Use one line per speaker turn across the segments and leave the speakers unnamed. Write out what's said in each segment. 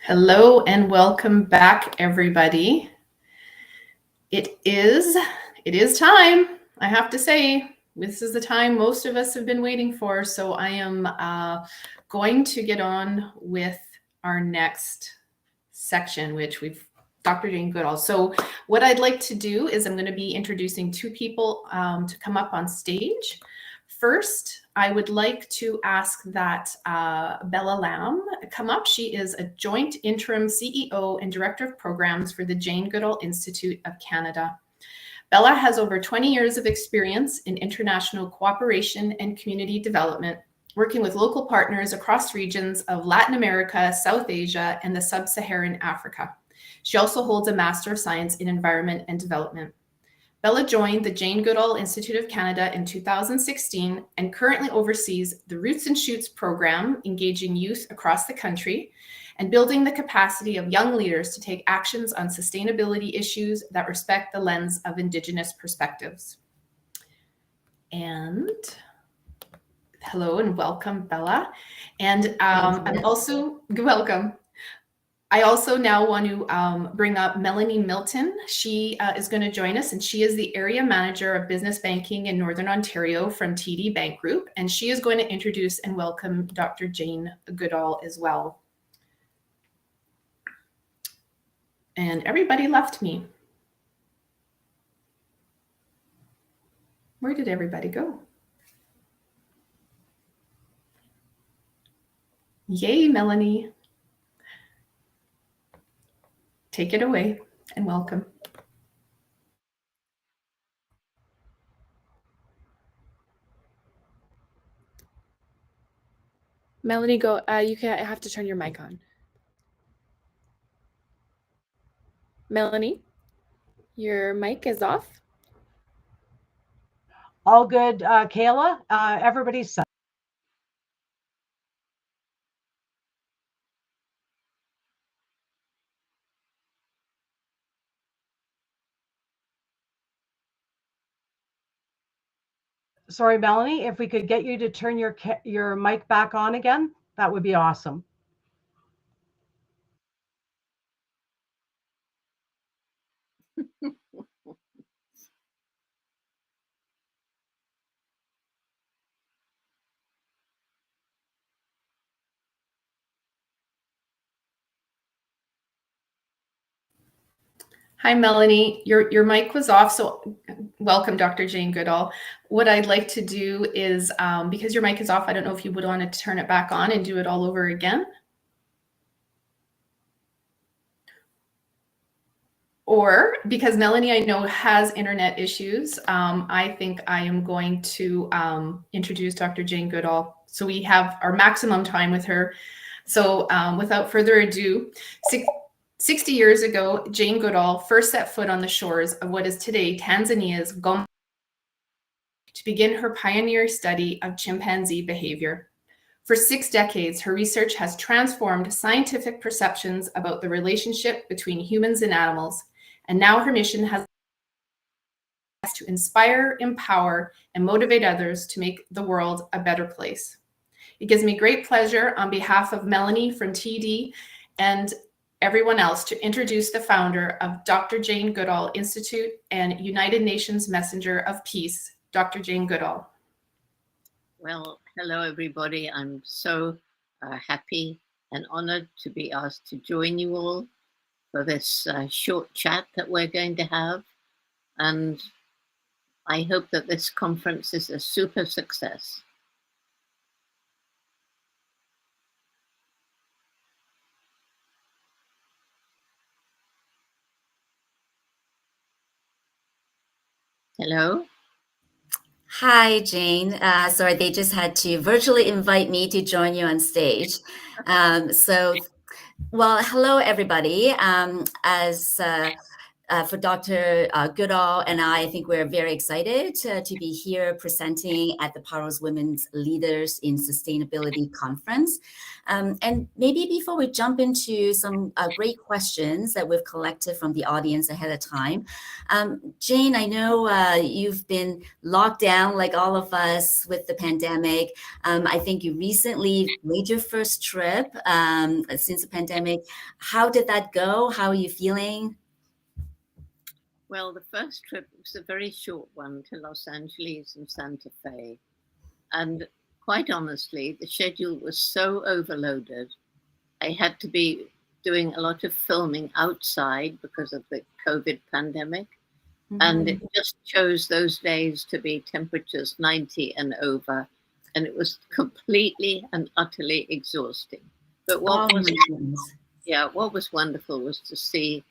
Hello and welcome back, everybody. It is time. I have to say, this is the time most of us have been waiting for. So I am going to get on with our next section, which we've Dr. Jane Goodall. So what I'd like to do is I'm going to be introducing two people to come up on stage. First, I would like to ask that Bella Lamb come up. She is a joint interim CEO and Director of Programs for the Jane Goodall Institute of Canada. Bella has over 20 years of experience in international cooperation and community development, working with local partners across regions of Latin America, South Asia, and the Sub-Saharan Africa. She also holds a Master of Science in Environment and Development. Bella joined the Jane Goodall Institute of Canada in 2016 and currently oversees the Roots and Shoots program, engaging youth across the country and building the capacity of young leaders to take actions on sustainability issues that respect the lens of Indigenous perspectives. And hello and welcome, Bella. And I'm also welcome. I also now want to bring up Melanie Milton. She is going to join us, and she is the Area Manager of Business Banking in Northern Ontario from TD Bank Group, and she is going to introduce and welcome Dr. Jane Goodall as well. And everybody left me. Where did everybody go? Yay, Melanie. Take it away and welcome.
Melanie, go. You have to turn your mic on. Melanie, your mic is off.
All good, Kayla. Everybody's set. Sorry, Melanie, if we could get you to turn your mic back on again, that would be awesome.
Hi, Melanie. Your mic was off, so welcome, Dr. Jane Goodall. What I'd like to do is, because your mic is off, I don't know if you would want to turn it back on and do it all over again. Or because Melanie, I know, has internet issues, I think I am going to introduce Dr. Jane Goodall. So we have our maximum time with her. So without further ado, 60 years ago, Jane Goodall first set foot on the shores of what is today Tanzania's Gombe to begin her pioneer study of chimpanzee behavior. For 6 decades, her research has transformed scientific perceptions about the relationship between humans and animals, and now her mission has to inspire, empower, and motivate others to make the world a better place. It gives me great pleasure on behalf of Melanie from TD and everyone else to introduce the founder of Dr. Jane Goodall Institute and United Nations Messenger of Peace, Dr. Jane Goodall.
Well, hello everybody. I'm so happy and honored to be asked to join you all for this short chat that we're going to have. And I hope that this conference is a super success. Hello?
Hi, Jane. Sorry, they just had to virtually invite me to join you on stage. Well, hello, everybody. As for Dr. Goodall and I think we're very excited to be here presenting at the Powerhouse Women's Leaders in Sustainability Conference. And maybe before we jump into some great questions that we've collected from the audience ahead of time, Jane, I know you've been locked down like all of us with the pandemic. I think you recently made your first trip since the pandemic. How did that go? How are you feeling?
Well, the first trip was a very short one to Los Angeles and Santa Fe. And quite honestly, the schedule was so overloaded. I had to be doing a lot of filming outside because of the COVID pandemic. And it just chose those days to be temperatures 90 and over. And it was completely and utterly exhausting. But what was wonderful was to see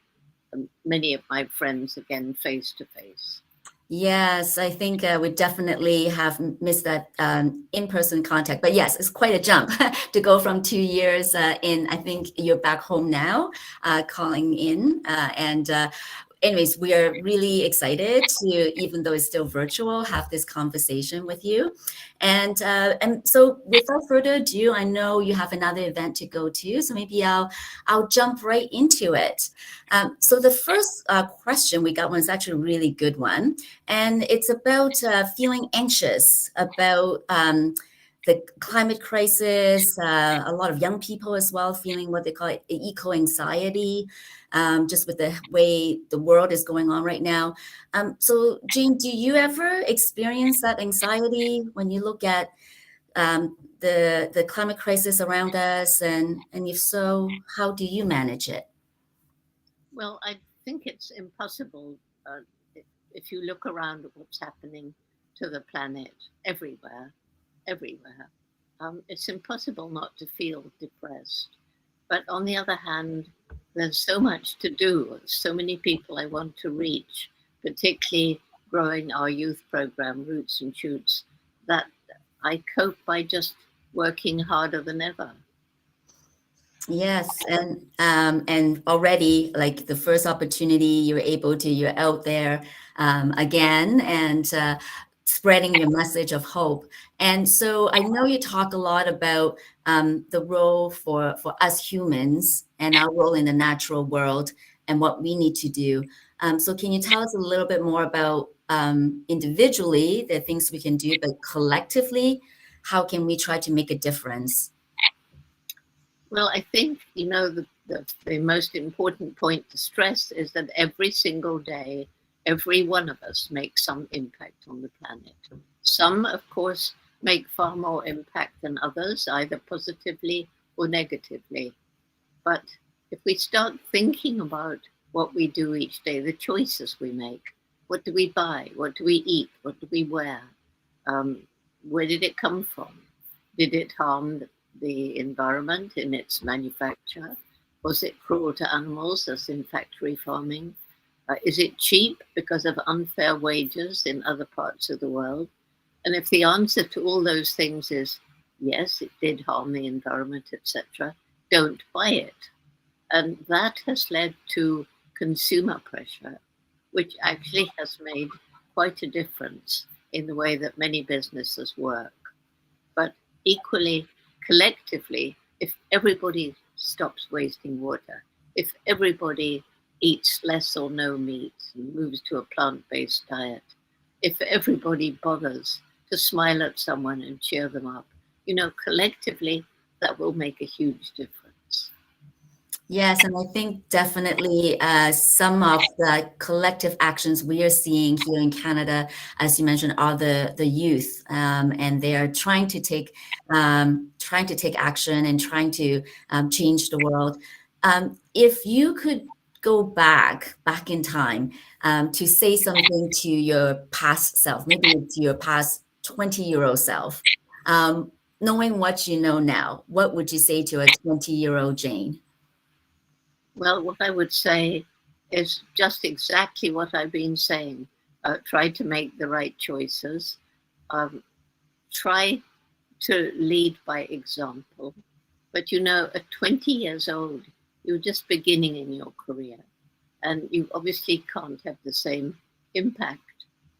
many of my friends again face to face.
Yes, I think we definitely have missed that in-person contact. But yes, it's quite a jump to go from 2 years in. I think you're back home now, calling in. Anyways, we are really excited to, even though it's still virtual, have this conversation with you. And so without further ado, I know you have another event to go to, so maybe I'll jump right into it. So the first question we got one is actually a really good one. And it's about feeling anxious about the climate crisis, a lot of young people as well feeling what they call eco-anxiety, just with the way the world is going on right now. So Jane, do you ever experience that anxiety when you look at the climate crisis around us? And if so, how do you manage it?
Well, I think it's impossible if you look around at what's happening to the planet everywhere. It's impossible not to feel depressed. But on the other hand, there's so much to do, so many people I want to reach, particularly growing our youth program, Roots and Shoots, that I cope by just working harder than ever.
Yes, and already like the first opportunity you're out there again and spreading your message of hope. And so I know you talk a lot about the role for us humans and our role in the natural world and what we need to do. So can you tell us a little bit more about individually the things we can do, but collectively, how can we try to make a difference?
Well, I think, the most important point to stress is that every single day, every one of us makes some impact on the planet. Some, of course, make far more impact than others, either positively or negatively. But if we start thinking about what we do each day, the choices we make, what do we buy? What do we eat? What do we wear? Where did it come from? Did it harm the environment in its manufacture? Was it cruel to animals, as in factory farming? Is it cheap because of unfair wages in other parts of the world? And if the answer to all those things is yes, it did harm the environment, etc., don't buy it. And that has led to consumer pressure, which actually has made quite a difference in the way that many businesses work. But equally, collectively, if everybody stops wasting water, if everybody eats less or no meat and moves to a plant-based diet, if everybody bothers to smile at someone and cheer them up, collectively, that will make a huge difference.
Yes, and I think definitely some of the collective actions we are seeing here in Canada, as you mentioned, are the youth, and they are trying to take action and trying to change the world. If you could go back in time to say something to your past self, maybe to your past 20-year-old self, knowing what you know now, what would you say to a 20-year-old Jane?
Well, what I would say is just exactly what I've been saying. Try to make the right choices. Try to lead by example. But at 20 years old, you're just beginning in your career. And you obviously can't have the same impact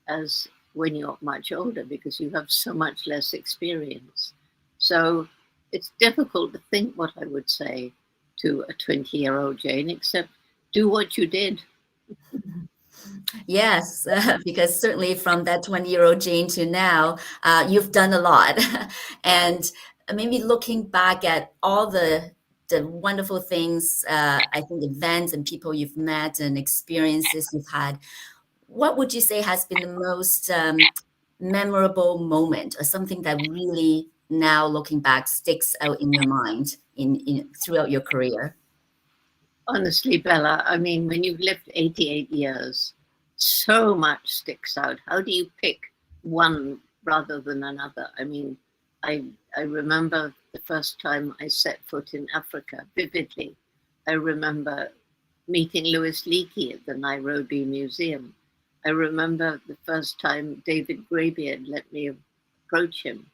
as when you're much older because you have so much less experience. So it's difficult to think what I would say to a 20-year-old Jane, except do what you did.
Yes, because certainly from that 20-year-old Jane to now, you've done a lot. And maybe looking back at all the wonderful things, I think events and people you've met and experiences you've had, what would you say has been the most memorable moment or something that really now looking back sticks out in your mind throughout your career?
Honestly, Bella, I mean, when you've lived 88 years, so much sticks out. How do you pick one rather than another? I mean, I remember the first time I set foot in Africa vividly. I remember meeting Louis Leakey at the Nairobi Museum. I remember the first time David Graybeard let me approach him,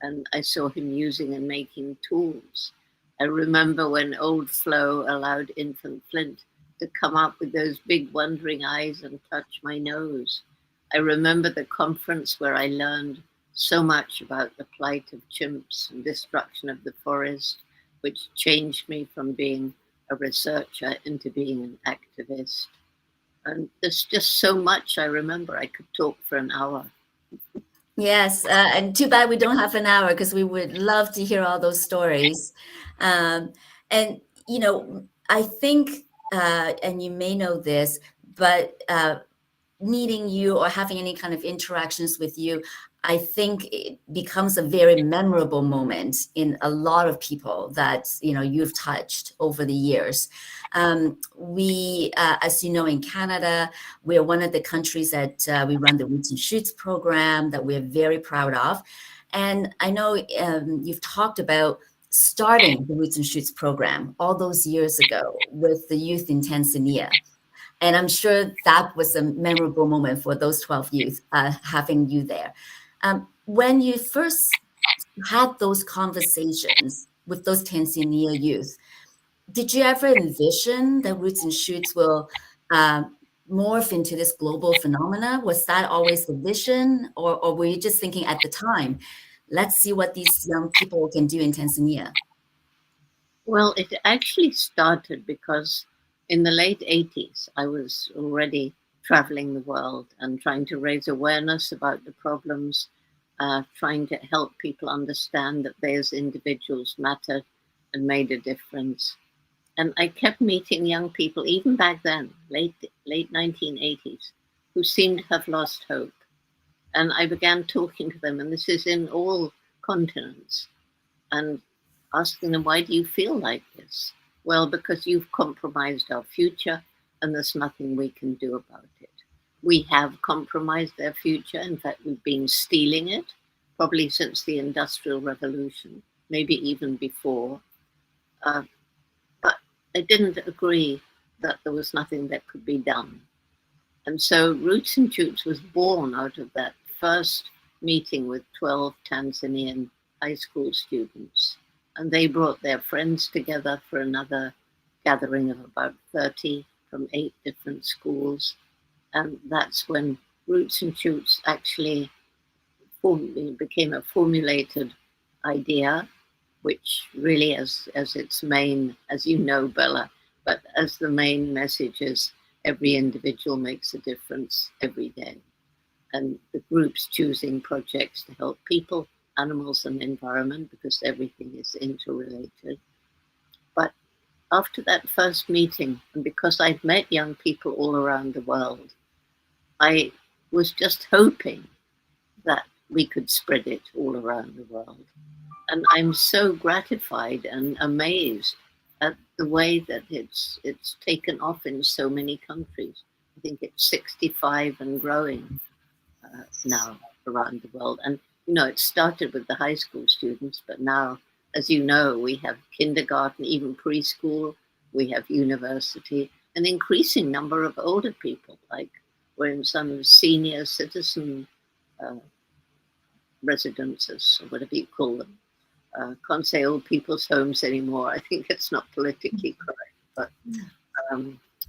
and I saw him using and making tools. I remember when Old Flo allowed Infant Flint to come up with those big wondering eyes and touch my nose. I remember the conference where I learned so much about the plight of chimps and destruction of the forest, which changed me from being a researcher into being an activist. And there's just so much I remember. I could talk for an hour.
Yes, and too bad we don't have an hour because we would love to hear all those stories. And, you know, I think, and you may know this, but meeting you or having any kind of interactions with you, I think it becomes a very memorable moment in a lot of people that, you know, you've touched over the years. We, as you know, in Canada, we're one of the countries that we run the Roots and Shoots program that we're very proud of. And I know you've talked about starting the Roots and Shoots program all those years ago with the youth in Tanzania. And I'm sure that was a memorable moment for those 12 youth, having you there. When you first had those conversations with those Tanzania youth, did you ever envision that Roots and Shoots will morph into this global phenomena? Was that always the vision? Or were you just thinking at the time, let's see what these young people can do in Tanzania?
Well, it actually started because in the late 80s, I was already traveling the world and trying to raise awareness about the problems, trying to help people understand that they as individuals mattered and made a difference. And I kept meeting young people, even back then, late 1980s, who seemed to have lost hope. And I began talking to them, and this is in all continents, and asking them, why do you feel like this? Well, because you've compromised our future and there's nothing we can do about it. We have compromised their future. In fact, we've been stealing it, probably since the Industrial Revolution, maybe even before. But I didn't agree that there was nothing that could be done. And so Roots and Shoots was born out of that first meeting with 12 Tanzanian high school students. And they brought their friends together for another gathering of about 30 from 8 different schools. And that's when Roots and Shoots actually became a formulated idea, which really as its main, as you know, Bella, but as the main message is every individual makes a difference every day. And the group's choosing projects to help people, animals and environment, because everything is interrelated. But after that first meeting, and because I'd met young people all around the world, I was just hoping that we could spread it all around the world. And I'm so gratified and amazed at the way that it's taken off in so many countries. I think it's 65 and growing now around the world. And you know, it started with the high school students, but now, as you know, we have kindergarten, even preschool, we have university, an increasing number of older people, like we're in some senior citizen residences, or whatever you call them. Can't say old people's homes anymore. I think it's not politically correct, but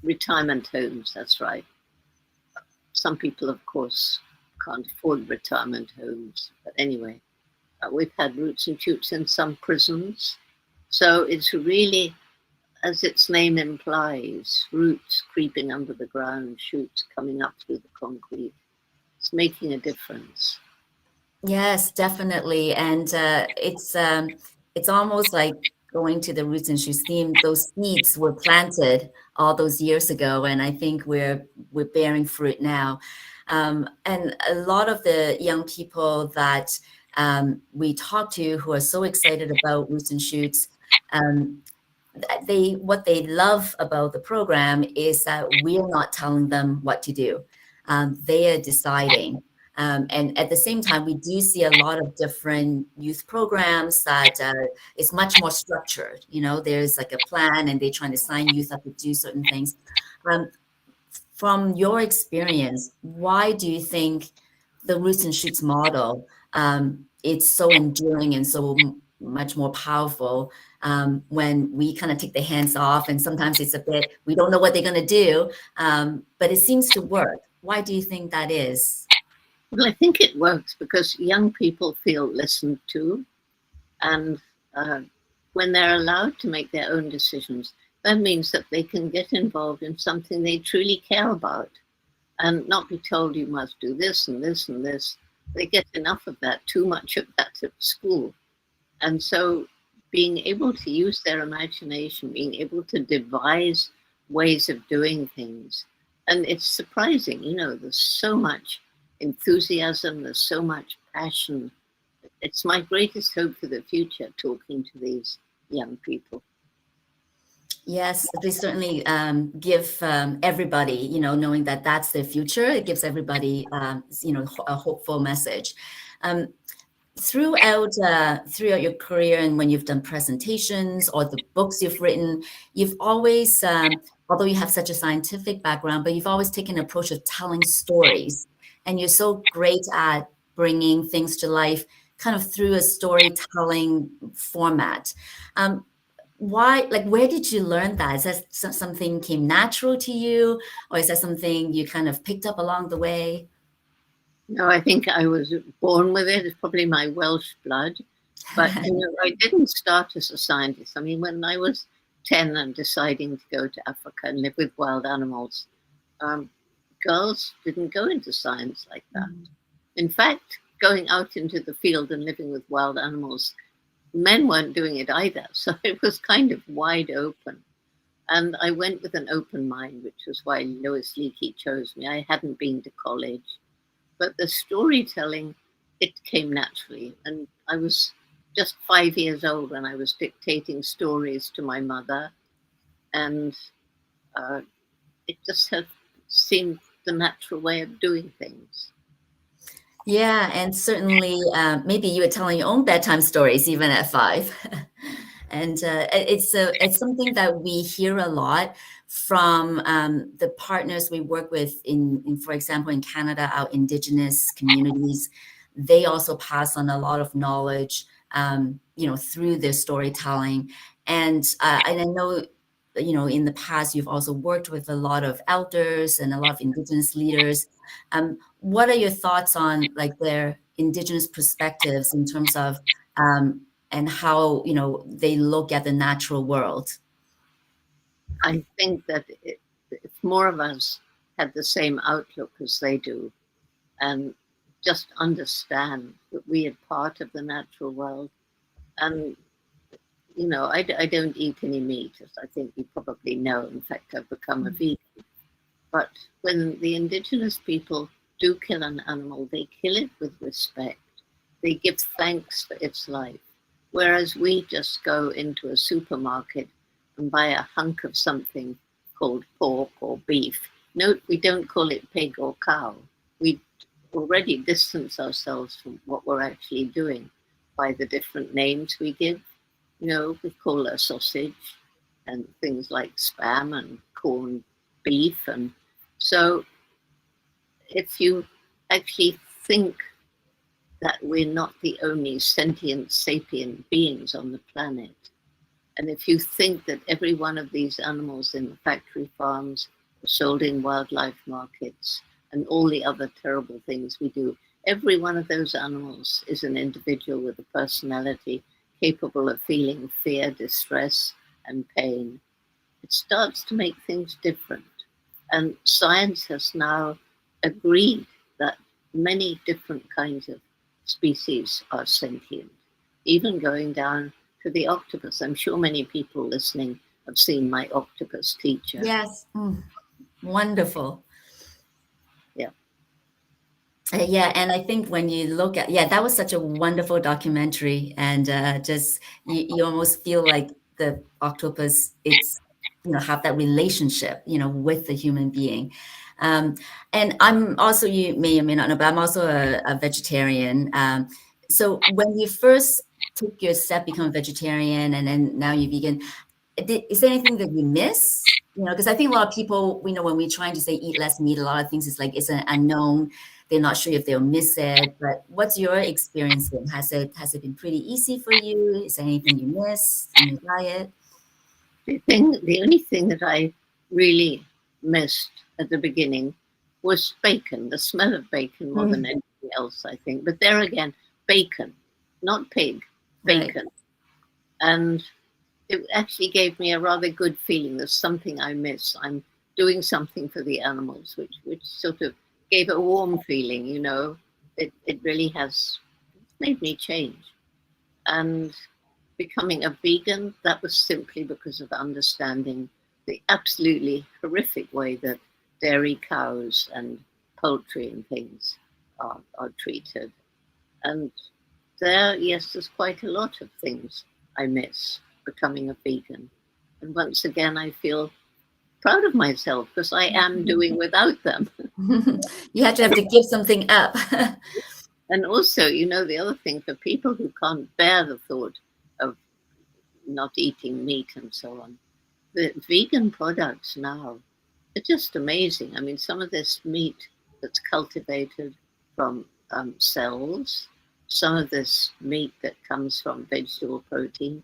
retirement homes, that's right. Some people, of course, can't afford retirement homes. But anyway, we've had Roots and Shoots in some prisons. So it's really, as its name implies, roots creeping under the ground, shoots coming up through the concrete. It's making a difference.
Yes, definitely. And it's almost like going to the Roots and Shoots theme. Those seeds were planted all those years ago, and I think we're bearing fruit now. And a lot of the young people that we talk to who are so excited about Roots and Shoots, what they love about the program is that we're not telling them what to do. They are deciding. And at the same time, we do see a lot of different youth programs that is much more structured. You know, there's like a plan and they're trying to sign youth up to do certain things. From your experience, why do you think the Roots and Shoots model it's so enduring and so much more powerful when we kind of take the hands off, and sometimes it's a bit, we don't know what they're going to do, but it seems to work. Why do you think that is?
Well, I think it works because young people feel listened to, and when they're allowed to make their own decisions, that means that they can get involved in something they truly care about and not be told you must do this and this and this. They get enough of that, too much of that at school. And so being able to use their imagination, being able to devise ways of doing things. And it's surprising, you know, there's so much enthusiasm, there's so much passion. It's my greatest hope for the future, talking to these young people.
Yes, they certainly give everybody, you know, knowing that that's the future, it gives everybody, you know, a hopeful message. Throughout your career and when you've done presentations or the books you've written, you've always, although you have such a scientific background, but you've always taken an approach of telling stories. And you're so great at bringing things to life kind of through a storytelling format. Why, like, where did you learn that? Is that something came natural to you, or is that something you kind of picked up along the way?
No, I think I was born with it. It's probably my Welsh blood. But you know, I didn't start as a scientist. I mean, when I was 10 and deciding to go to Africa and live with wild animals, girls didn't go into science like that. In fact, going out into the field and living with wild animals, men weren't doing it either. So it was kind of wide open. And I went with an open mind, which was why Lois Leakey chose me. I hadn't been to college. But the storytelling, it came naturally. And I was just 5 years old when I was dictating stories to my mother. And it just had seemed the natural way of doing things.
Yeah, and certainly maybe you were telling your own bedtime stories even at 5. And it's something that we hear a lot from the partners we work with in, for example, in Canada, our Indigenous communities. They also pass on a lot of knowledge, you know, through their storytelling. And I know, you know, in the past, you've also worked with a lot of elders and a lot of Indigenous leaders. What are your thoughts on like their Indigenous perspectives in terms of and how, you know, they look at the natural world?
I think that if more of us had the same outlook as they do and just understand that we are part of the natural world. And, you know, I don't eat any meat, as I think you probably know. In fact, I've become a vegan. But when the Indigenous people do kill an animal, they kill it with respect. They give thanks for its life. Whereas we just go into a supermarket and buy a hunk of something called pork or beef. Note, we don't call it pig or cow. We already distance ourselves from what we're actually doing by the different names we give. You know, we call a sausage and things like spam and corned beef. And so if you actually think that we're not the only sentient, sapient beings on the planet, And if you think that every one of these animals in the factory farms are sold in wildlife markets and all the other terrible things we do, every one of those animals is an individual with a personality capable of feeling fear, distress, and pain. It starts to make things different. And science has now agreed that many different kinds of species are sentient, even going down to the octopus. I'm sure many people listening have seen My Octopus Teacher.
Yes. Wonderful.
Yeah.
Yeah, and I think when you look at, yeah, that was such a wonderful documentary, and just you almost feel like the octopus, it's, have that relationship, with the human being. And I'm also, you may or may not know, but I'm also a vegetarian. So when you first took your step, become a vegetarian, and then now you're vegan, is there anything that you miss? Because I think a lot of people, when we're trying to say eat less meat, a lot of things is like it's an unknown. They're not sure if they'll miss it. But what's your experience been? Has it been pretty easy for you? Is there anything you miss in your diet?
The only thing that I really missed at the beginning was bacon, the smell of bacon more than anything else, I think. But there again, bacon, not pig, bacon. Right. And it actually gave me a rather good feeling. There's something I miss. I'm doing something for the animals, which sort of gave a warm feeling, It really has made me change. And becoming a vegan, that was simply because of understanding the absolutely horrific way that dairy cows and poultry and things are treated. And there, yes, there's quite a lot of things I miss becoming a vegan. And once again, I feel proud of myself because I am doing without them.
You have to give something up.
And also, the other thing for people who can't bear the thought of not eating meat and so on, the vegan products now are just amazing. I mean, some of this meat that's cultivated from cells, some of this meat that comes from vegetable protein,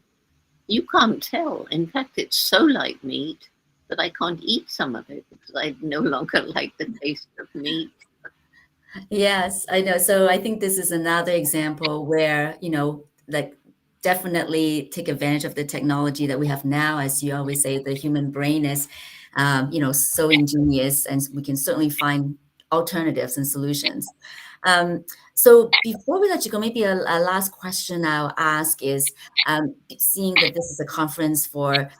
you can't tell. In fact, it's so like meat that I can't eat some of it because I no longer like the taste of meat.
Yes, I know. So I think this is another example where, like definitely take advantage of the technology that we have now. As you always say, the human brain is, so ingenious, and we can certainly find alternatives and solutions. So before we let you go, maybe a last question I'll ask is, seeing that this is a conference for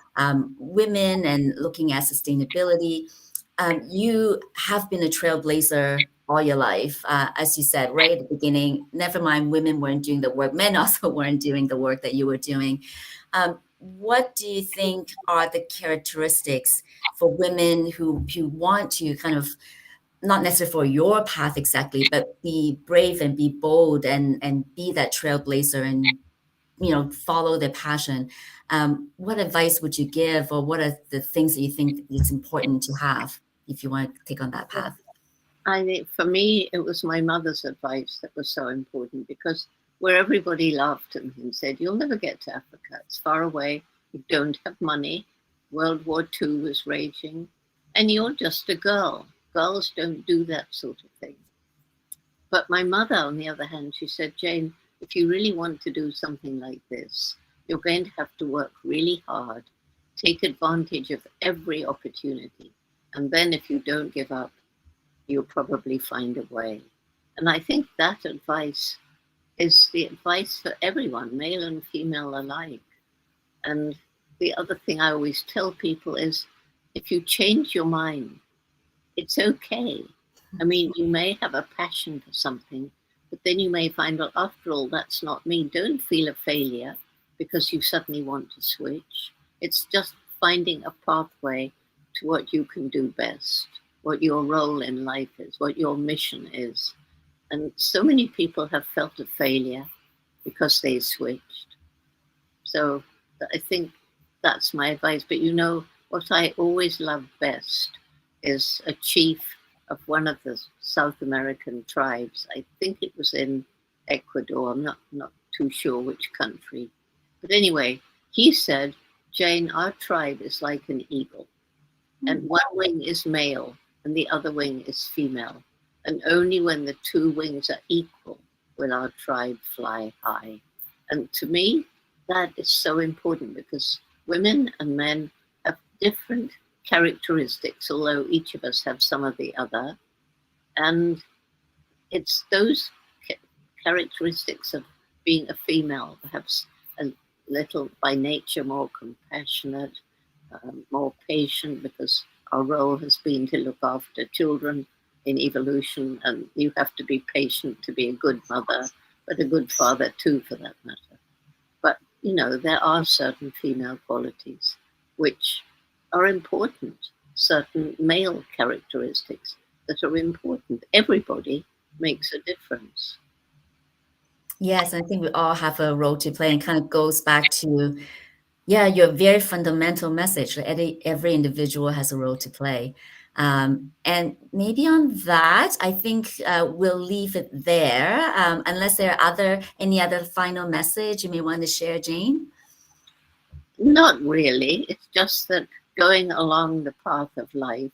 women and looking at sustainability, you have been a trailblazer all your life. As you said, right at the beginning, never mind women weren't doing the work, men also weren't doing the work that you were doing. What do you think are the characteristics for women who want to kind of, not necessarily for your path exactly, but be brave and be bold and be that trailblazer and, follow their passion? What advice would you give, or what are the things that you think it's important to have if you want to take on that path?
I think for me, it was my mother's advice that was so important, because where everybody laughed at me and said, "You'll never get to Africa. It's far away. You don't have money. World War II was raging. And you're just a girl. Girls don't do that sort of thing." But my mother, on the other hand, she said, "Jane, if you really want to do something like this, you're going to have to work really hard, take advantage of every opportunity. And then if you don't give up, you'll probably find a way." And I think that advice is the advice for everyone, male and female alike. And the other thing I always tell people is, if you change your mind, it's okay. I mean, you may have a passion for something, but then you may find, well, after all, that's not me. Don't feel a failure because you suddenly want to switch. It's just finding a pathway to what you can do best, what your role in life is, what your mission is. And so many people have felt a failure because they switched. So I think that's my advice. But what I always loved best is a chief of one of the South American tribes. I think it was in Ecuador. I'm not too sure which country. But anyway, he said, Jane, our tribe is like an eagle, and one wing is male and the other wing is female. And only when the two wings are equal will our tribe fly high. And to me, that is so important because women and men have different characteristics, although each of us have some of the other. And it's those characteristics of being a female, perhaps a little by nature more compassionate, more patient, because our role has been to look after children in evolution, and you have to be patient to be a good mother, but a good father too, for that matter. But, you know, there are certain female qualities which are important, certain male characteristics that are important. Everybody makes a difference.
Yes, I think we all have a role to play, and kind of goes back to, yeah, your very fundamental message that every individual has a role to play. And maybe on that, I think we'll leave it there, unless there are any other final message you may want to share, Jane?
Not really. It's just that going along the path of life,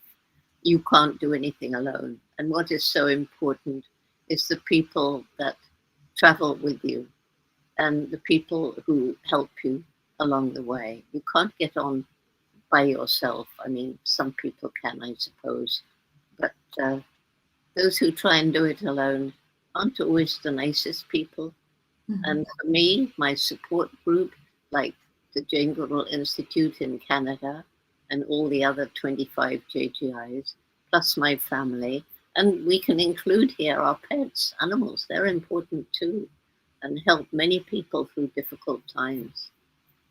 you can't do anything alone. And what is so important is the people that travel with you and the people who help you along the way. You can't get on by yourself. I mean, some people can, I suppose, but those who try and do it alone aren't always the nicest people. Mm-hmm. And for me, my support group, like the Jane Goodall Institute in Canada and all the other 25 JGIs, plus my family, and we can include here our pets, animals, they're important too, and help many people through difficult times.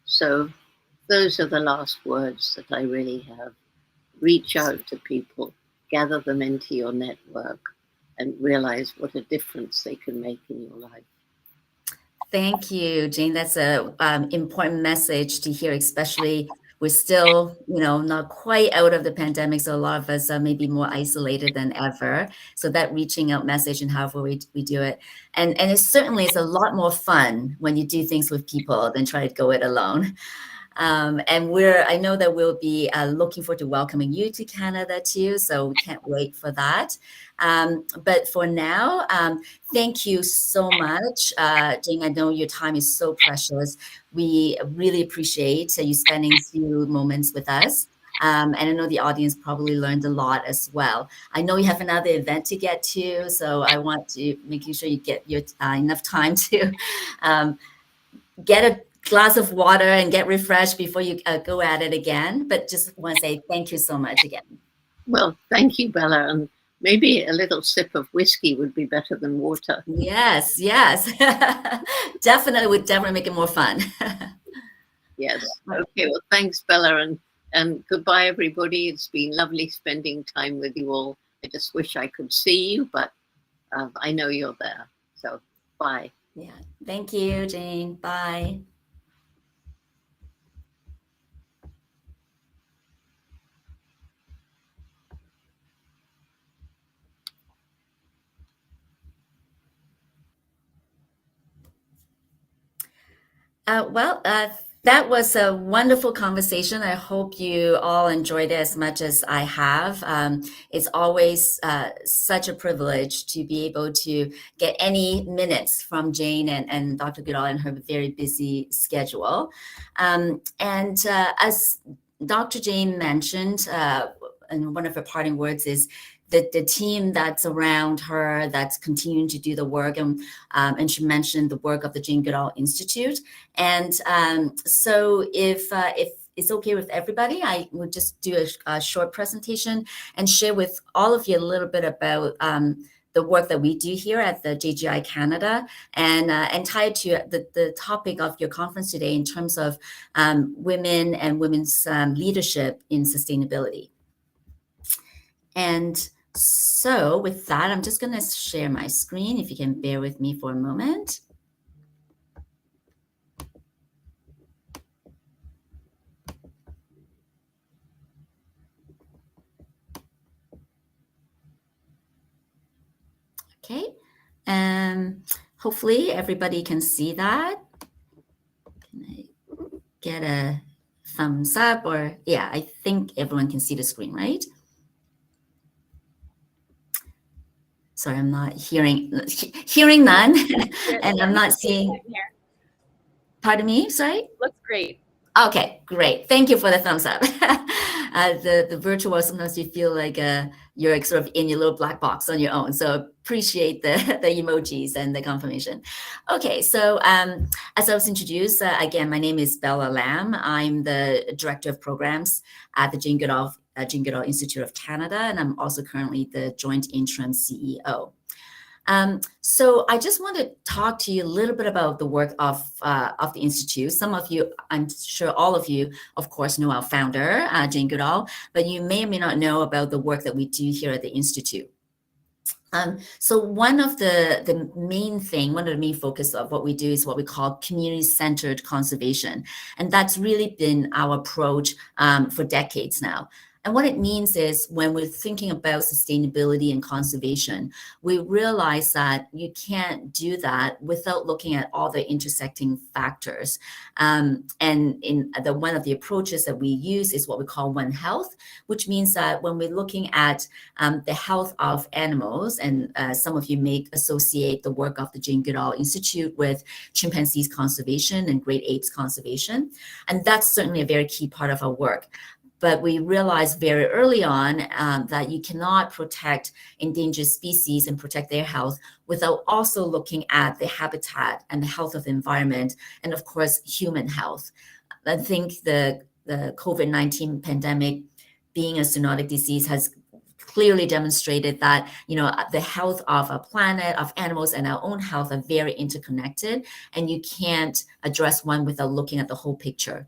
So those are the last words that I really have. Reach out to people, gather them into your network, and realize what a difference they can make in your life.
Thank you, Jane. That's an important message to hear, especially we're still, not quite out of the pandemic. So a lot of us are maybe more isolated than ever. So that reaching out message and however we do it. And it certainly is a lot more fun when you do things with people than try to go it alone. And I know that we'll be looking forward to welcoming you to Canada too. So we can't wait for that. But for now, thank you so much, Jane. I know your time is so precious. We really appreciate you spending a few moments with us. And I know the audience probably learned a lot as well. I know you have another event to get to, so I want to make sure you get your enough time to get a glass of water and get refreshed before you go at it again. But just want to say thank you so much again.
Well, thank you, Bella. And maybe a little sip of whiskey would be better than water.
Yes. Definitely would make it more fun.
Yes. Okay. Well, thanks, Bella. And goodbye, everybody. It's been lovely spending time with you all. I just wish I could see you, but I know you're there. So bye.
Yeah. Thank you, Jane. Bye. That was a wonderful conversation. I hope you all enjoyed it as much as I have. It's always such a privilege to be able to get any minutes from Jane and Dr. Goodall in her very busy schedule. And as Dr. Jane mentioned, and one of her parting words is the team that's around her that's continuing to do the work, and she mentioned the work of the Jane Goodall Institute. And so if it's okay with everybody, I would just do a short presentation and share with all of you a little bit about the work that we do here at the JGI Canada, and tie it to the topic of your conference today in terms of women and women's leadership in sustainability. And so with that, I'm just going to share my screen, if you can bear with me for a moment. Okay, hopefully everybody can see that. Can I get a thumbs up, or yeah, I think everyone can see the screen, right? Sorry, I'm not hearing none, and I'm not seeing. Pardon me, sorry?
Looks great.
Okay, great. Thank you for the thumbs up. The virtual, sometimes you feel like you're like sort of in your little black box on your own. So appreciate the emojis and the confirmation. Okay, so as I was introduced, again, my name is Bella Lam. I'm the Director of Programs at the Jane Goodall Institute of Canada, and I'm also currently the Joint Interim CEO. So I just want to talk to you a little bit about the work of the Institute. Some of you, I'm sure all of you, of course, know our founder, Jane Goodall, but you may or may not know about the work that we do here at the Institute. So one of the main focus of what we do is what we call community-centered conservation. And that's really been our approach for decades now. And what it means is when we're thinking about sustainability and conservation, we realize that you can't do that without looking at all the intersecting factors. And in one of the approaches that we use is what we call One Health, which means that when we're looking at the health of animals, and some of you may associate the work of the Jane Goodall Institute with chimpanzees conservation and great apes conservation. And that's certainly a very key part of our work. But we realized very early on that you cannot protect endangered species and protect their health without also looking at the habitat and the health of the environment, and of course, human health. I think the COVID-19 pandemic, being a zoonotic disease, has clearly demonstrated that, you know, the health of a planet, of animals, and our own health are very interconnected, and you can't address one without looking at the whole picture.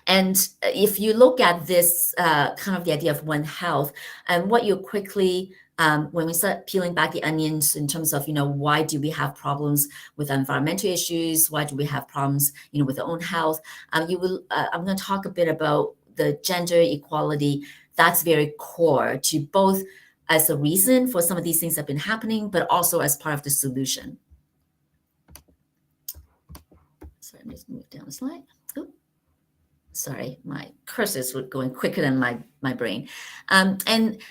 And if you look at this kind of the idea of One Health, and what you quickly, when we start peeling back the onions in terms of, you know, why do we have problems with environmental issues? Why do we have problems, you know, with our own health? I'm going to talk a bit about the gender equality. That's very core to both as a reason for some of these things that have been happening, but also as part of the solution. Sorry, I'm just move down the slide. Sorry, my cursors were going quicker than my brain. And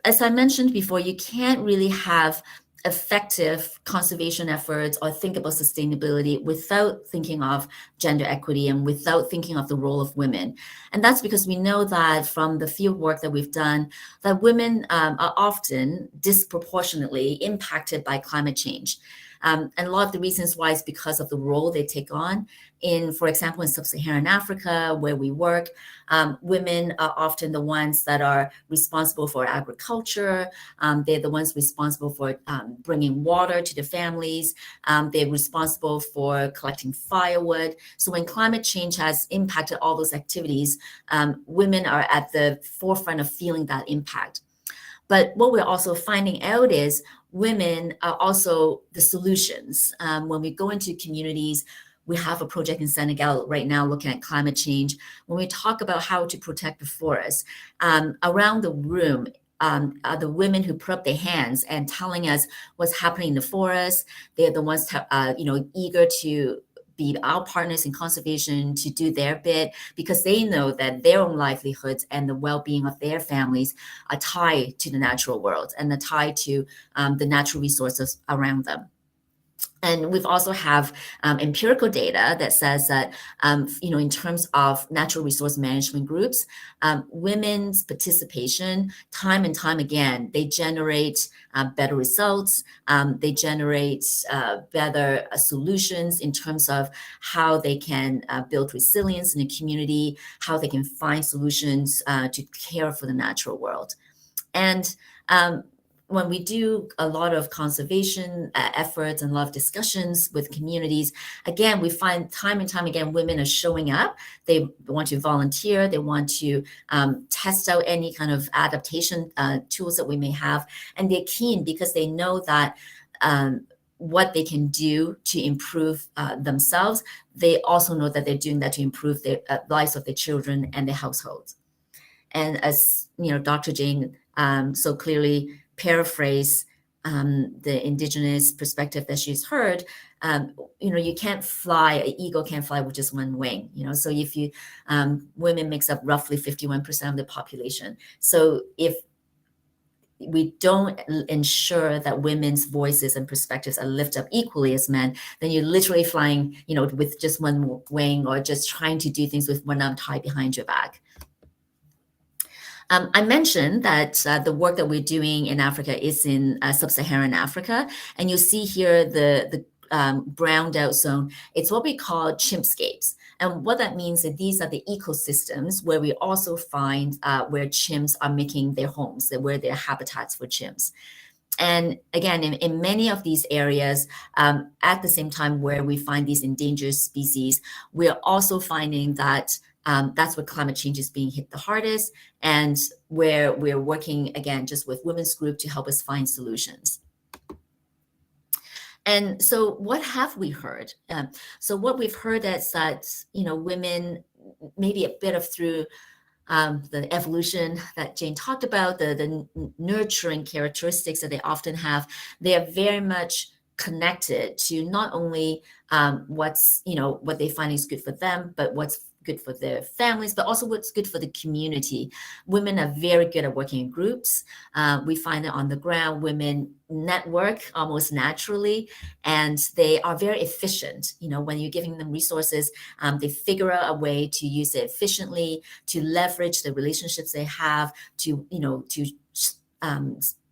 as I mentioned before, you can't really have effective conservation efforts or think about sustainability without thinking of gender equity and without thinking of the role of women. And that's because we know that from the field work that we've done, that women are often disproportionately impacted by climate change. And a lot of the reasons why is because of the role they take on. For example, in sub-Saharan Africa, where we work, women are often the ones that are responsible for agriculture. They're the ones responsible for bringing water to the families. They're responsible for collecting firewood. So when climate change has impacted all those activities, women are at the forefront of feeling that impact. But what we're also finding out is women are also the solutions. When we go into communities, we have a project in Senegal right now looking at climate change. When we talk about how to protect the forest, around the room are the women who put up their hands and telling us what's happening in the forest. They're the ones eager to be our partners in conservation, to do their bit, because they know that their own livelihoods and the well-being of their families are tied to the natural world and are tied to the natural resources around them. And we've also have empirical data that says that, in terms of natural resource management groups, women's participation, time and time again, they generate better results. They generate better solutions in terms of how they can build resilience in the community, how they can find solutions to care for the natural world. And when we do a lot of conservation efforts and a lot of discussions with communities, again, we find time and time again, women are showing up. They want to volunteer. They want to test out any kind of adaptation tools that we may have. And they're keen because they know that what they can do to improve themselves, they also know that they're doing that to improve the lives of their children and their households. And as Dr. Jane so clearly paraphrase the Indigenous perspective that she's heard, you can't fly, an eagle can't fly with just one wing, so if you, women makes up roughly 51% of the population. So if we don't ensure that women's voices and perspectives are lifted up equally as men, then you're literally flying, with just one wing, or just trying to do things with one arm tied behind your back. I mentioned that the work that we're doing in Africa is in sub-Saharan Africa, and you see here the browned out zone. It's what we call chimpscapes. And what that means is these are the ecosystems where we also find where chimps are making their homes, where they're habitats for chimps. And again, in many of these areas, at the same time where we find these endangered species, we're also finding that that's where climate change is being hit the hardest, and where we're working, again, just with women's group to help us find solutions. And so what have we heard? So what we've heard is that, women, maybe a bit of through the evolution that Jane talked about, the nurturing characteristics that they often have, they are very much connected to not only what's, what they find is good for them, but what's good for their families, but also what's good for the community. Women are very good at working in groups. We find that on the ground, women network almost naturally, and they are very efficient. When you're giving them resources, they figure out a way to use it efficiently, to leverage the relationships they have, to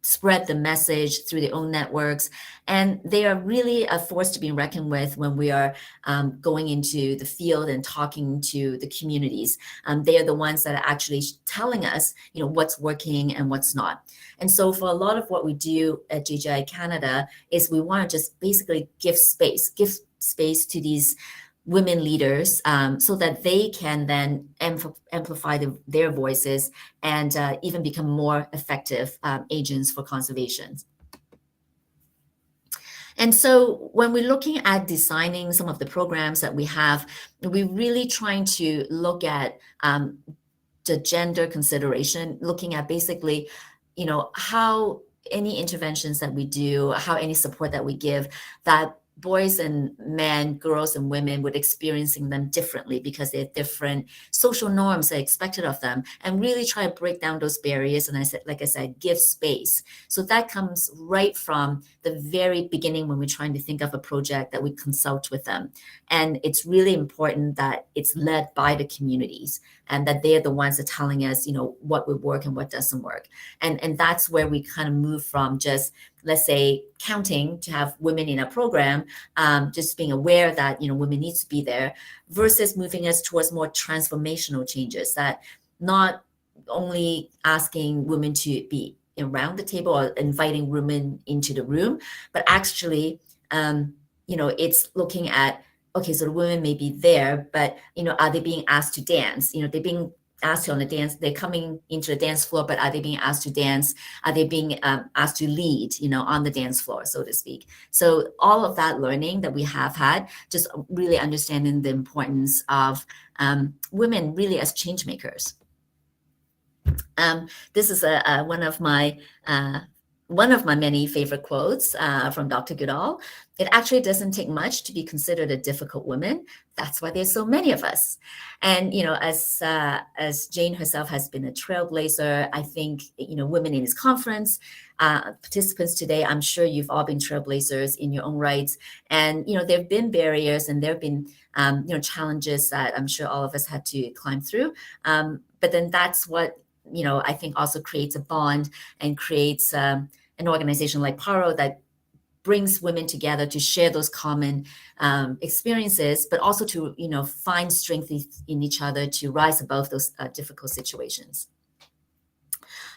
spread the message through their own networks. And they are really a force to be reckoned with when we are going into the field and talking to the communities. They are the ones that are actually telling us, what's working and what's not. And so for a lot of what we do at JGI Canada is we want to just basically give space to these women leaders so that they can then amplify their voices and even become more effective agents for conservation. And so when we're looking at designing some of the programs that we have, we're really trying to look at the gender consideration, looking at basically, how any interventions that we do, how any support that we give, that boys and men, girls and women would experiencing them differently because they have different social norms that are expected of them, and really try to break down those barriers. And like I said, give space. So that comes right from the very beginning when we're trying to think of a project that we consult with them. And it's really important that it's led by the communities and that they're the ones that are telling us, what would work and what doesn't work. And that's where we kind of move from just, let's say, counting to have women in a program, just being aware that, women need to be there, versus moving us towards more transformational changes, that not only asking women to be around the table or inviting women into the room, but actually, it's looking at, okay, so the women may be there, but, are they being asked to dance? They're being asked to on the dance, they're coming into the dance floor, but are they being asked to dance? Are they being asked to lead, on the dance floor, so to speak? So all of that learning that we have had, just really understanding the importance of women really as change makers. This is one of my many favorite quotes from Dr. Goodall. It actually doesn't take much to be considered a difficult woman. That's why there's so many of us. And, as Jane herself has been a trailblazer, I think, women in this conference, participants today, I'm sure you've all been trailblazers in your own rights. And, there have been barriers and there have been, challenges that I'm sure all of us had to climb through. But then that's what, I think also creates a bond and creates an organization like PARO that brings women together to share those common experiences, but also to, find strength in each other to rise above those difficult situations.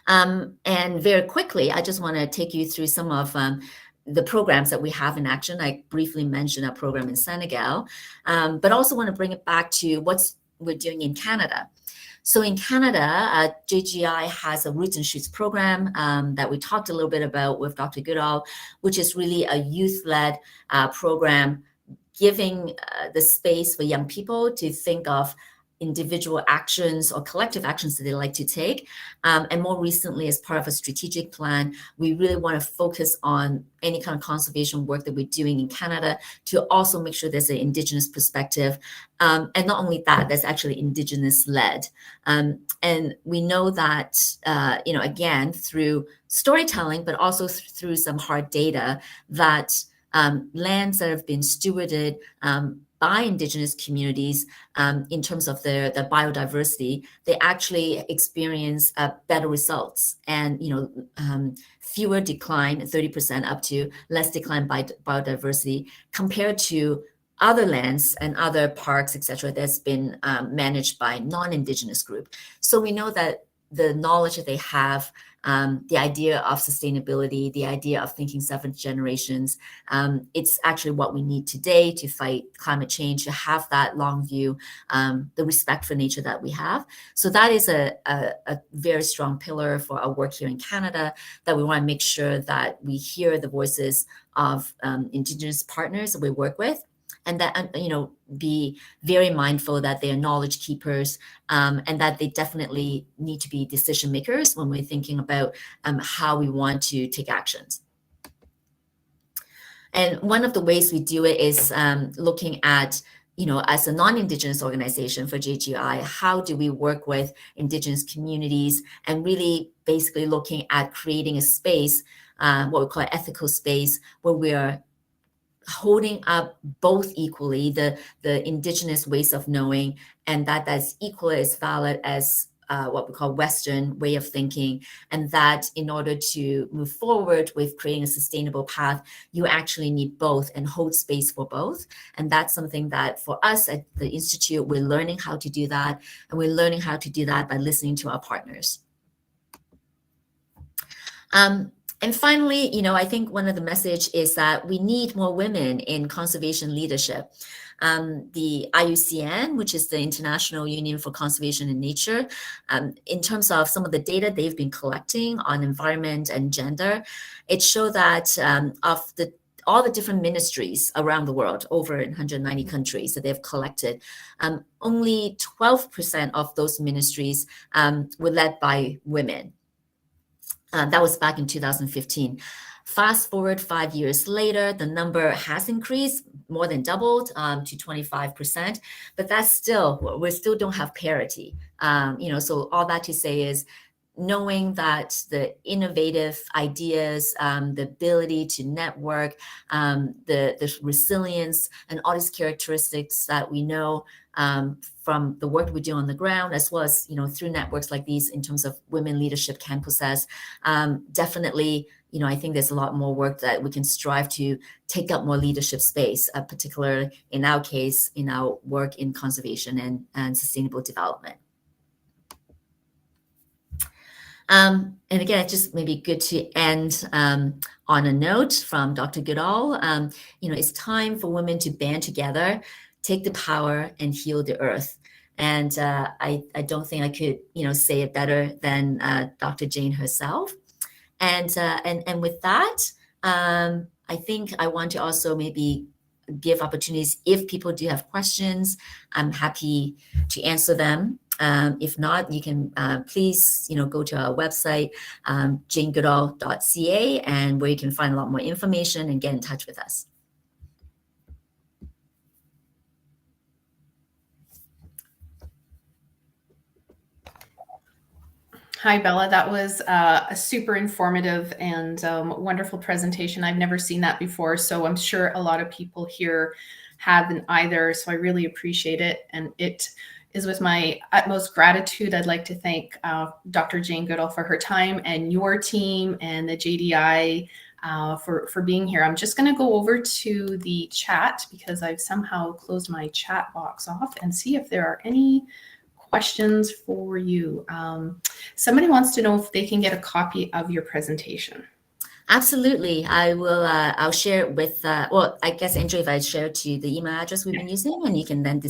And very quickly, I just want to take you through some of the programs that we have in action. I briefly mentioned our program in Senegal, but also want to bring it back to what we're doing in Canada. So in Canada, JGI has a Roots and Shoots program that we talked a little bit about with Dr. Goodall, which is really a youth-led program giving the space for young people to think of individual actions or collective actions that they like to take. And more recently, as part of a strategic plan, we really want to focus on any kind of conservation work that we're doing in Canada to also make sure there's an Indigenous perspective. And not only that, that's actually Indigenous-led. And we know that, again, through storytelling, but also through some hard data, that lands that have been stewarded by Indigenous communities in terms of their biodiversity, they actually experience better results and fewer decline, 30% up to less decline by biodiversity compared to other lands and other parks, etc., that's been managed by non-Indigenous group. So we know that the knowledge that they have, the idea of sustainability, the idea of thinking 7 generations, it's actually what we need today to fight climate change, to have that long view, the respect for nature that we have. So that is a very strong pillar for our work here in Canada, that we want to make sure that we hear the voices of Indigenous partners that we work with, and that, be very mindful that they are knowledge keepers, and that they definitely need to be decision makers when we're thinking about how we want to take actions. And one of the ways we do it is looking at, as a non-Indigenous organization for JGI, how do we work with Indigenous communities, and really basically looking at creating a space, what we call ethical space, where we are holding up both equally the Indigenous ways of knowing, and that's equally as valid as what we call Western way of thinking, and that in order to move forward with creating a sustainable path, you actually need both and hold space for both. And that's something that for us at the Institute, we're learning how to do that, and we're learning how to do that by listening to our partners. And finally, I think one of the message is that we need more women in conservation leadership. The IUCN, which is the International Union for Conservation and Nature, in terms of some of the data they've been collecting on environment and gender, it showed that of all the different ministries around the world, over 190 countries that they've collected, only 12% of those ministries were led by women. That was back in 2015. Fast forward 5 years later, the number has increased, more than doubled to 25%, but that's still, we still don't have parity. So all that to say is, knowing that the innovative ideas, the ability to network, the resilience, and all these characteristics that we know from the work we do on the ground, as well as through networks like these in terms of women leadership can possess, definitely, I think there's a lot more work that we can strive to take up more leadership space, particularly in our case, in our work in conservation and sustainable development. And again, it's just maybe good to end on a note from Dr. Goodall. It's time for women to band together, take the power, and heal the earth. And I don't think I could, say it better than Dr. Jane herself. And with that, I think I want to also maybe give opportunities. If people do have questions, I'm happy to answer them. If not, you can please, go to our website, janegoodall.ca, and where you can find a lot more information and get in touch with us.
Hi, Bella. That was a super informative and wonderful presentation. I've never seen that before, so I'm sure a lot of people here haven't either. So I really appreciate it. And it is with my utmost gratitude. I'd like to thank Dr. Jane Goodall for her time, and your team and the JDI for being here. I'm just going to go over to the chat because I've somehow closed my chat box off, and see if there are any questions for you. Somebody wants to know if they can get a copy of your presentation.
Absolutely. I will. I'll share it with. Well, I guess, Andrew, if I share to the email address we've been using, and you can then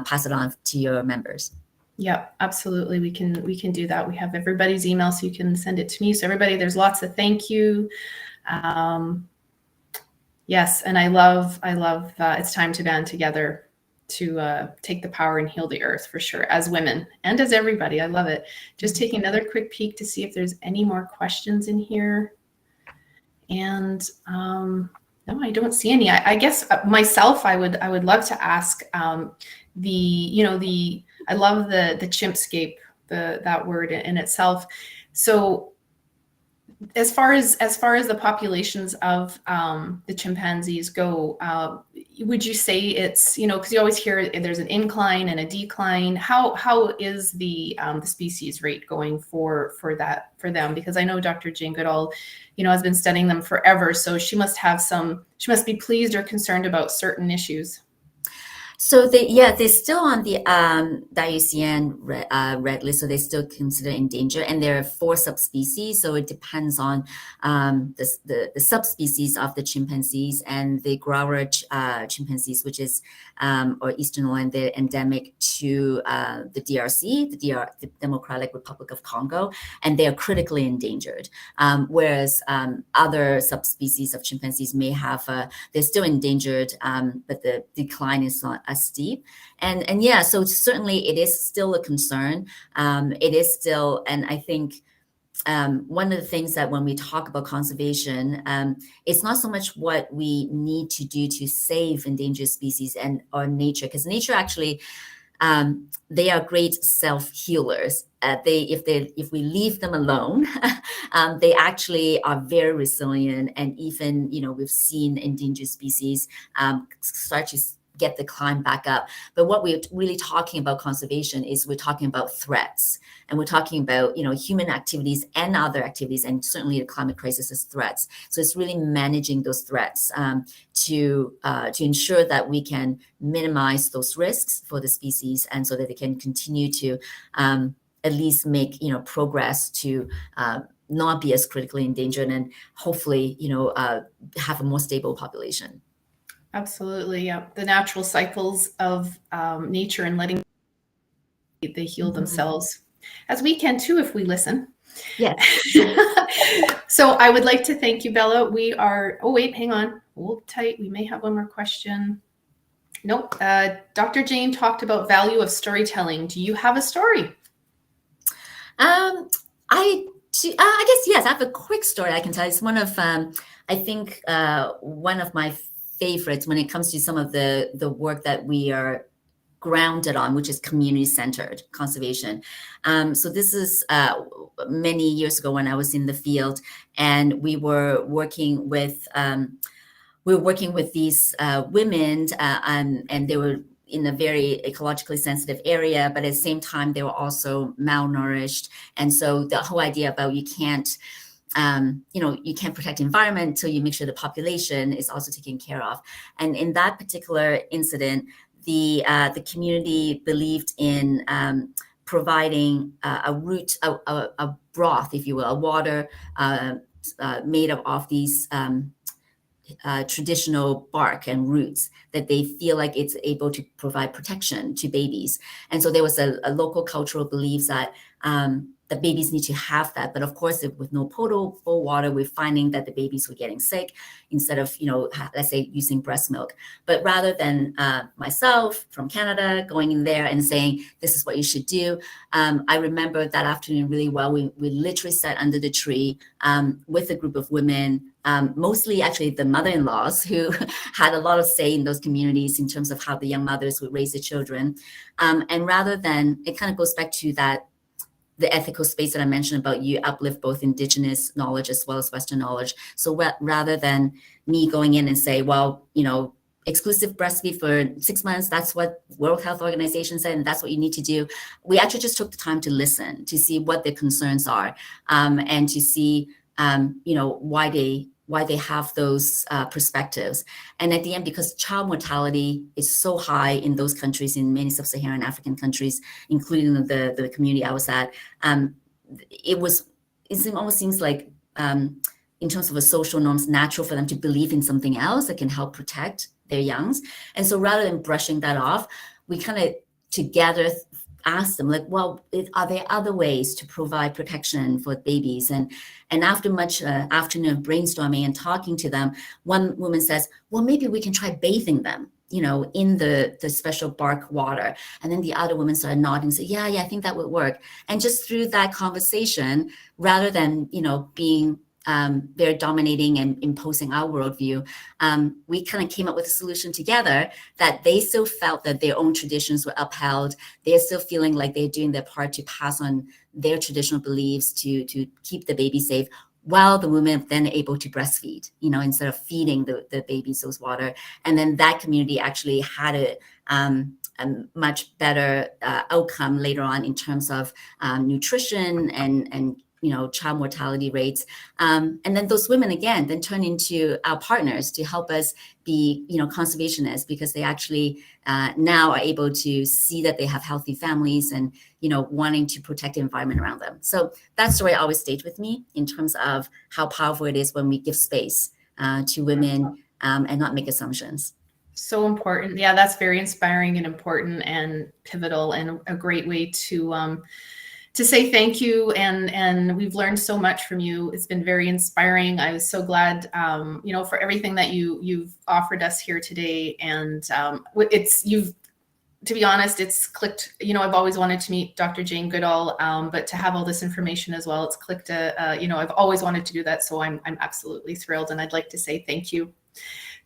pass it on to your members.
Yeah, absolutely. We can do that. We have everybody's email, so you can send it to me. So everybody, there's lots of thank you. Yes, and I love. It's time to band together. take the power and heal the earth for sure, as women and as everybody. I love it. Just taking another quick peek to see if there's any more questions in here. And no, I don't see any. I guess myself, I would love to ask I love the chimpscape, that word in itself. So as far as the populations of the chimpanzees go, would you say it's, because you always hear there's an incline and a decline. How is the species rate going for them? Because I know Dr. Jane Goodall, has been studying them forever, so she must be pleased or concerned about certain issues.
So they're still on the IUCN red list, so they're still considered endangered, and there are 4 subspecies. So it depends on the subspecies of the chimpanzees, and the Grauer chimpanzees, which is or Eastern Land, they're endemic to the DRC, the Democratic Republic of Congo, and they are critically endangered. Whereas other subspecies of chimpanzees may have they're still endangered, but the decline is not as steep. And yeah, so certainly it is still a concern. It is still, and I think one of the things that when we talk about conservation, it's not so much what we need to do to save endangered species or nature, because nature actually, they are great self-healers. If we leave them alone, they actually are very resilient, and even we've seen endangered species start to get the climb back up. But what we're really talking about conservation is we're talking about threats, and we're talking about human activities and other activities, and certainly the climate crisis is threats. So it's really managing those threats to ensure that we can minimize those risks for the species, and so that they can continue to at least make progress to not be as critically endangered, and hopefully have a more stable population.
Absolutely, yeah. The natural cycles of nature, and letting they heal themselves, as we can too if we listen.
Yeah.
So I would like to thank you, Bella. We are. Oh wait, hang on. Hold tight. We may have one more question. Nope. Dr. Jane talked about value of storytelling. Do you have a story?
I guess yes. I have a quick story I can tell. It's one of I think one of my favorites when it comes to some of the work that we are grounded on, which is community-centered conservation. So this is many years ago when I was in the field, and we were working with these women, and they were in a very ecologically sensitive area, but at the same time they were also malnourished. And so the whole idea about you can't protect the environment until you make sure the population is also taken care of. And in that particular incident, the community believed in providing a broth, if you will, a water made up of these traditional bark and roots, that they feel like it's able to provide protection to babies. And so there was a local cultural belief that the babies need to have that. But of course, with no potable water, we're finding that the babies were getting sick instead of, let's say, using breast milk. But rather than myself from Canada going in there and saying, this is what you should do, I remember that afternoon really well. We literally sat under the tree with a group of women, mostly actually the mother-in-laws, who had a lot of say in those communities in terms of how the young mothers would raise the children. And rather than, it kind of goes back to the ethical space that I mentioned about you uplift both Indigenous knowledge as well as Western knowledge. So rather than me going in and say, well, exclusive breastfeed for 6 months, that's what World Health Organization said, and that's what you need to do. We actually just took the time to listen, to see what their concerns are, and to see, why they have those perspectives. And at the end, because child mortality is so high in those countries, in many sub-Saharan African countries, including the community I was at, it almost seems like, in terms of a social norms, natural for them to believe in something else that can help protect their youngs. And so rather than brushing that off, we kind of together ask them, like, well, are there other ways to provide protection for babies? And after much afternoon of brainstorming and talking to them, one woman says, well, maybe we can try bathing them, in the special bark water. And then the other women started nodding and said, yeah, I think that would work. And just through that conversation, rather than, being very dominating and imposing our worldview, we kind of came up with a solution together that they still felt that their own traditions were upheld. They're still feeling like they're doing their part to pass on their traditional beliefs to keep the baby safe, while the women then able to breastfeed, instead of feeding the babies those water. And then that community actually had a much better outcome later on in terms of nutrition and child mortality rates. And then those women, again, then turn into our partners to help us be, conservationists, because they actually now are able to see that they have healthy families and, wanting to protect the environment around them. So that story always stayed with me in terms of how powerful it is when we give space to women and not make assumptions.
So important. Yeah, that's very inspiring and important and pivotal, and a great way to say thank you. And we've learned so much from you. It's been very inspiring. I was so glad, for everything that you've offered us here today. And to be honest, it's clicked. I've always wanted to meet Dr. Jane Goodall, but to have all this information as well, it's clicked. I've always wanted to do that. So I'm absolutely thrilled. And I'd like to say thank you.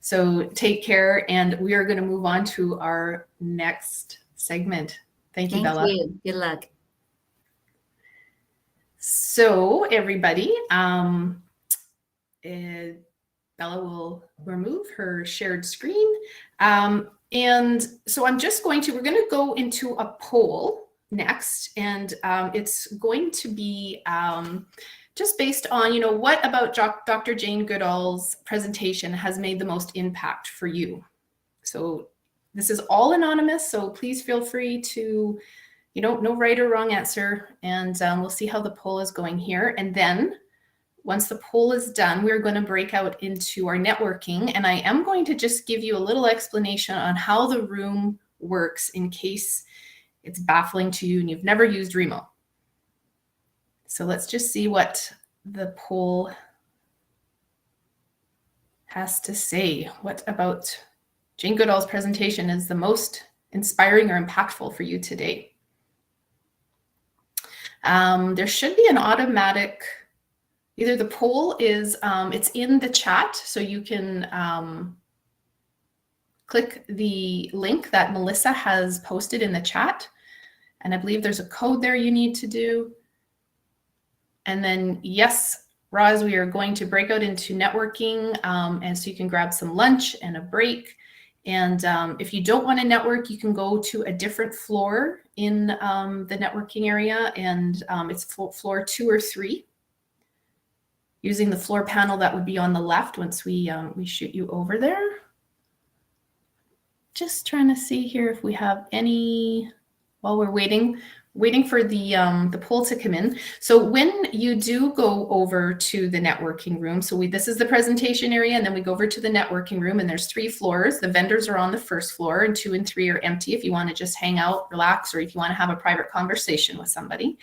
So take care. And we are going to move on to our next segment. Thank you, Bella.
Thank you. Good luck.
So everybody, Bella will remove her shared screen. And so we're going to go into a poll next, and it's going to be just based on, what about Dr. Jane Goodall's presentation has made the most impact for you. So this is all anonymous, so please feel free to, no right or wrong answer, and we'll see how the poll is going here. And then once the poll is done, we're going to break out into our networking, and I am going to just give you a little explanation on how the room works in case it's baffling to you and you've never used Remo. So let's just see what the poll has to say. What about Jane Goodall's presentation is the most inspiring or impactful for you today? There should be an automatic, either the poll is, it's in the chat, so you can click the link that Melissa has posted in the chat. And I believe there's a code there you need to do. And then, yes, Roz, we are going to break out into networking, and so you can grab some lunch and a break. And if you don't want to network, you can go to a different floor in the networking area, and it's floor 2 or 3. Using the floor panel that would be on the left once we shoot you over there. Just trying to see here if we have any, while we're waiting for the poll to come in. So when you do go over to the networking room, so this is the presentation area, and then we go over to the networking room, and there's 3 floors. The vendors are on the first floor, and 2 and 3 are empty if you want to just hang out, relax, or if you want to have a private conversation with somebody.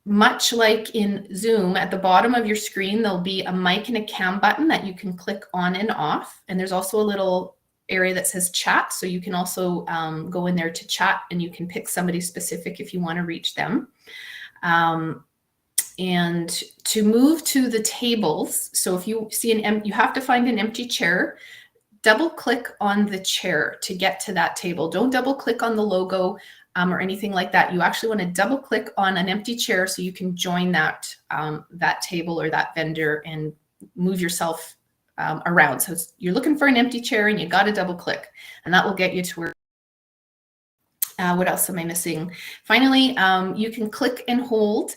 Much like in Zoom, at the bottom of your screen, there'll be a mic and a cam button that you can click on and off. And there's also a little area that says chat. So you can also go in there to chat, and you can pick somebody specific if you want to reach them. And to move to the tables, so if you see you have to find an empty chair, double click on the chair to get to that table. Don't double click on the logo or anything like that. You actually want to double click on an empty chair so you can join that table or that vendor and move yourself around. So you're looking for an empty chair, and you got to double click, and that will get you to where. What else am I missing? Finally, you can click and hold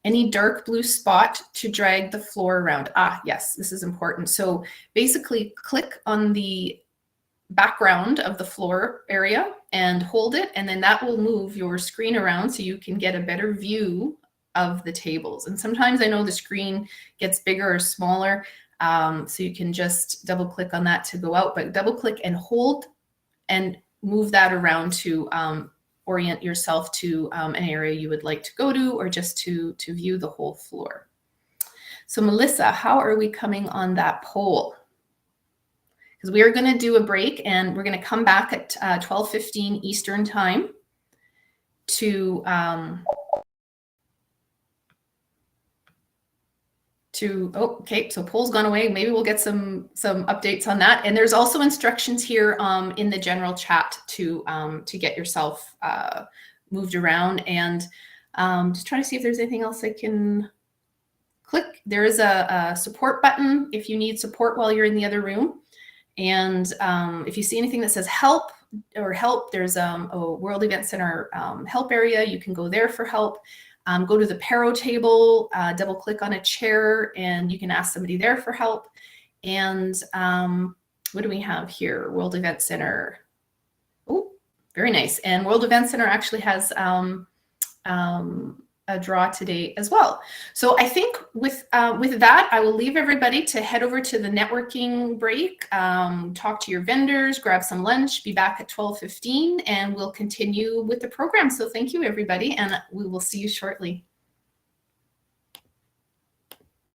any dark blue spot to drag the floor around. Yes, this is important. So basically click on the background of the floor area and hold it, and then that will move your screen around so you can get a better view of the tables. And sometimes I know the screen gets bigger or smaller, so you can just double click on that to go out, but double click and hold and move that around to orient yourself to an area you would like to go to, or just to view the whole floor. So Melissa, how are we coming on that poll? because we are going to do a break and we're going to come back at 12:15 Eastern time to oh, okay, so poll's gone away. Maybe we'll get some updates on that. And there's also instructions here in the general chat to get yourself moved around, and just trying to see if there's anything else I can click. There is a support button if you need support while you're in the other room. And if you see anything that says help, there's a World Event Center help area. You can go there for help. Go to the Paro table, double click on a chair, and you can ask somebody there for help. And what do we have here? World Event Center. Oh, very nice. And World Event Center actually has a draw today as well. So I think with that, I will leave everybody to head over to the networking break, talk to your vendors, grab some lunch, be back at 12:15, and we'll continue with the program. So thank you, everybody, and we will see you shortly.